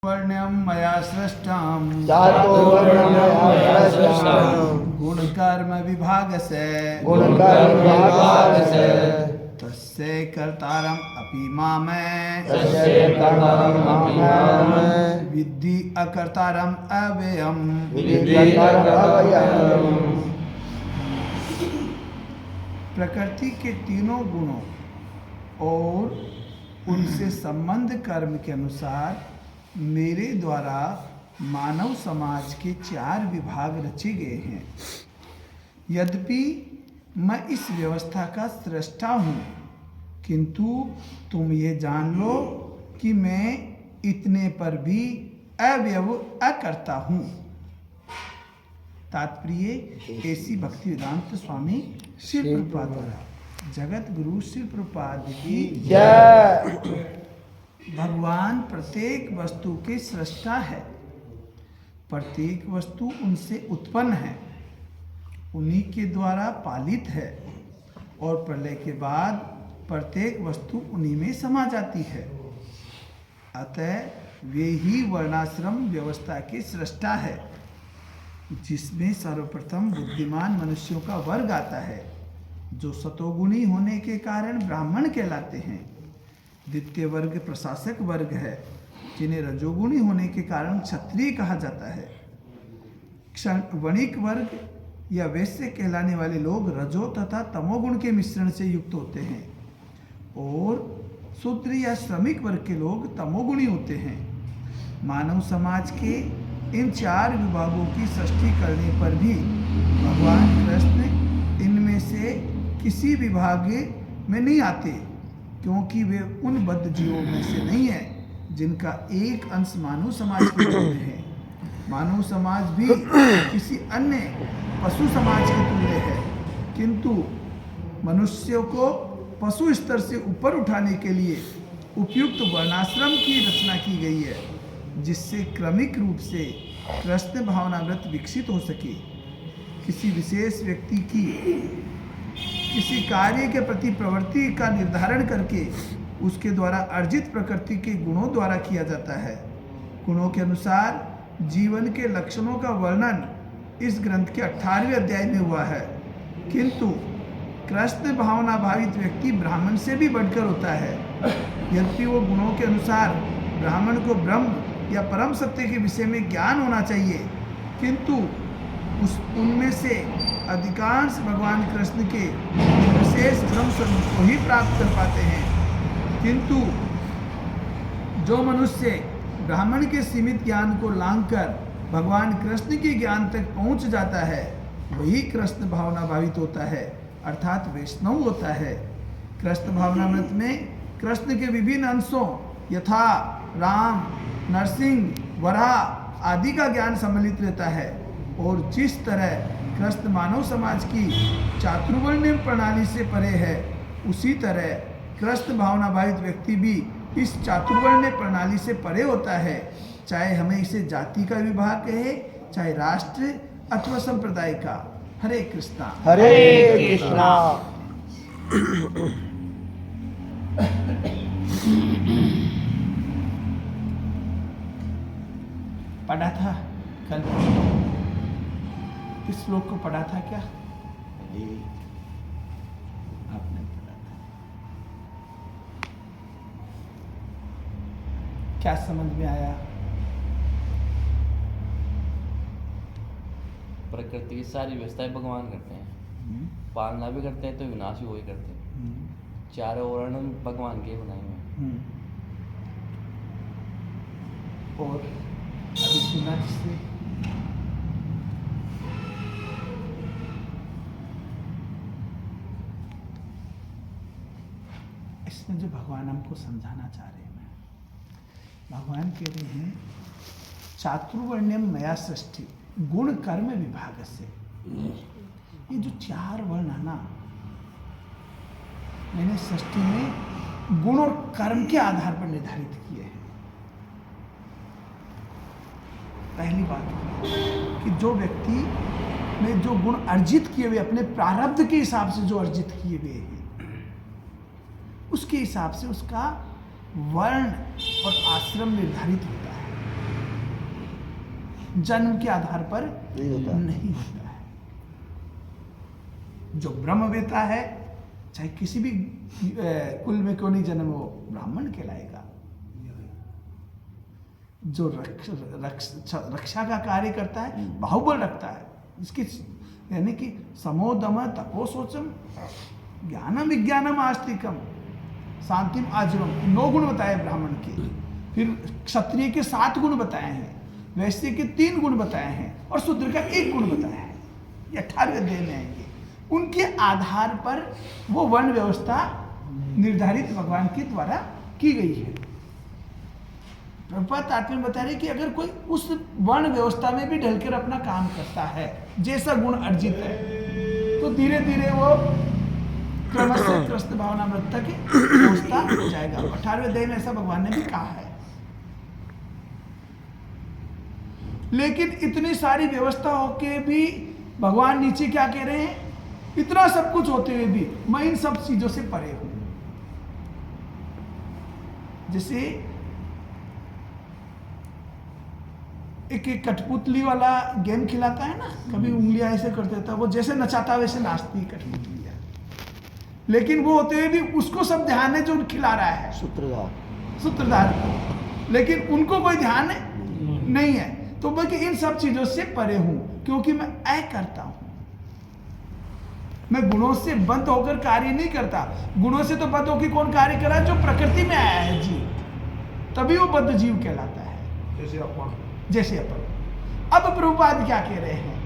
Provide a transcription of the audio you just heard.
चातुर्वर्ण्यं मया सृष्टं गुणकर्म विभाग से तस्य कर्तारम् अपि मामे विद्धि अकर्तारम् अव्ययम्। प्रकृति के तीनों गुणों और उनसे संबंध कर्म के अनुसार मेरे द्वारा मानव समाज के 4 विभाग रचे गए हैं। यद्यपि मैं इस व्यवस्था का सृष्टा हूँ, किंतु तुम ये जान लो कि मैं इतने पर भी अव्यय अकर्ता हूँ। तात्पर्य ऐसी भक्तिवेदांत स्वामी श्री प्रभुपाद द्वारा जगत गुरु श्री प्रभुपाद की जय। भगवान प्रत्येक वस्तु के सृष्टा है। प्रत्येक वस्तु उनसे उत्पन्न है, उन्हीं के द्वारा पालित है और प्रलय के बाद प्रत्येक वस्तु उन्हीं में समा जाती है। अतः वे ही वर्णाश्रम व्यवस्था के सृष्टा है, जिसमें सर्वप्रथम बुद्धिमान मनुष्यों का वर्ग आता है, जो सतोगुणी होने के कारण ब्राह्मण कहलाते हैं। द्वितीय वर्ग प्रशासक वर्ग है, जिन्हें रजोगुणी होने के कारण क्षत्रिय कहा जाता है। वणिक वर्ग या वैश्य कहलाने वाले लोग रजो तथा तमोगुण के मिश्रण से युक्त होते हैं और शूद्र या श्रमिक वर्ग के लोग तमोगुणी होते हैं। मानव समाज के इन 4 विभागों की सृष्टि करने पर भी भगवान कृष्ण इनमें से किसी विभाग में नहीं आते, क्योंकि वे उन बद्ध जीवों में से नहीं है जिनका एक अंश मानव समाज के रूप में है। मानव समाज भी किसी अन्य पशु समाज के तुल्य है, किंतु मनुष्यों को पशु स्तर से ऊपर उठाने के लिए उपयुक्त वर्णाश्रम की रचना की गई है, जिससे क्रमिक रूप से कृष्ण भावनामृत विकसित हो सके। किसी विशेष व्यक्ति की किसी कार्य के प्रति प्रवृत्ति का निर्धारण करके उसके द्वारा अर्जित प्रकृति के गुणों द्वारा किया जाता है। गुणों के अनुसार जीवन के लक्षणों का वर्णन इस ग्रंथ के 18वें अध्याय में हुआ है, किंतु कृष्ण भावना भावित व्यक्ति ब्राह्मण से भी बढ़कर होता है। यद्यपि वो गुणों के अनुसार ब्राह्मण को ब्रह्म या परम सत्य के विषय में ज्ञान होना चाहिए, किंतु उनमें से अधिकांश भगवान कृष्ण के विशेष ब्रह्म स्वरूप को ही प्राप्त कर पाते हैं। किंतु जो मनुष्य ब्राह्मण के सीमित ज्ञान को लांघकर भगवान कृष्ण के ज्ञान तक पहुंच जाता है, वही कृष्ण भावना भावित होता है, अर्थात वैष्णव होता है। कृष्ण भावनामृत में कृष्ण के विभिन्न अंशों यथा राम, नरसिंह, वराह आदि का ज्ञान सम्मिलित रहता है, और जिस तरह कृष्ण मानव समाज की चातुर्वर्ण्य प्रणाली से परे है, उसी तरह कृष्ण भावना भावित व्यक्ति भी इस चातुर्वर्ण्य प्रणाली से परे होता है। चाहे हमें इसे जाति का विभाग कहे, चाहे राष्ट्र अथवा संप्रदाय का। हरे कृष्णा हरे कृष्णा। पढ़ा था कल, इस श्लोक को पढ़ा था क्या? आपने पढ़ा था। क्या समझ में आया? प्रकृति की सारी व्यवस्थाएं भगवान करते हैं, पालना भी करते हैं तो विनाश भी वही करते हैं। चारों वर्ण भगवान के बनाए हुए हैं। और अभी सुना जिससे इसमें जो भगवान हमको समझाना चाह रहे हैं, भगवान कह रहे हैं चातुर्वर्ण्यम मया सृष्टि गुण कर्म विभाग से। ये जो 4 वर्ण है ना, मैंने सृष्टि में गुण और कर्म के आधार पर निर्धारित किए हैं। पहली बात कि जो व्यक्ति ने जो गुण अर्जित किए हुए अपने प्रारब्ध के हिसाब से जो अर्जित किए हुए हैं, उसके हिसाब से उसका वर्ण और आश्रम निर्धारित होता है। जन्म के आधार पर नहीं होता। नहीं होता है। जो ब्रह्मवेता है, चाहे किसी भी कुल में क्यों नहीं जन्म हो, ब्राह्मण कहलाएगा। जो रक्षा का कार्य करता है, बाहुबल रखता है, इसकी यानी कि समोदम तपो सोचम ज्ञानम विज्ञानम आस्तिकम शांतिम आजीवम, 9 गुण बताए ब्राह्मण के। फिर क्षत्रिय के 7 गुण बताए हैं, वैश्य के 3 गुण बताए हैं, और शूद्र का 1 गुण बताया है। ये 18वें अध्याय में आएंगे। उनके आधार पर वो वर्ण व्यवस्था निर्धारित भगवान के द्वारा की गई है। प्रभुपाद तात्पर्य बता रहे कि अगर कोई उस वर्ण व्यवस्था में भी ढलकर अपना काम करता है, जैसा गुण अर्जित है, तो धीरे धीरे वो क्रमशः त्रस्त भावनामृत तक पहुंचता जाएगा। 18वें अध्याय में ऐसा भगवान ने भी कहा है। लेकिन इतनी सारी व्यवस्था होके भी भगवान नीचे क्या कह रहे हैं, इतना सब कुछ होते हुए भी मैं इन सब चीजों से परे हूं। जैसे एक कठपुतली वाला गेम खिलाता है ना, कभी उंगलियां ऐसे कर देता है, वो जैसे नचाता वैसे नाचती कठपुतलियां। लेकिन वो होते हुए भी उसको सब ध्यान है जो खिला रहा है, सूत्रधार को, लेकिन उनको कोई ध्यान नहीं है। तो बल्कि इन सब चीजों से परे हूं, क्योंकि मैं ऐ करता हूं। मैं गुणों से बंद होकर कार्य नहीं करता। गुणों से तो बंद होकर कौन कार्य करा, जो प्रकृति में आया है जीव, तभी वो बद्ध जीव कहलाता है, जैसे अपन। अब प्रभुपाद क्या कह रहे हैं,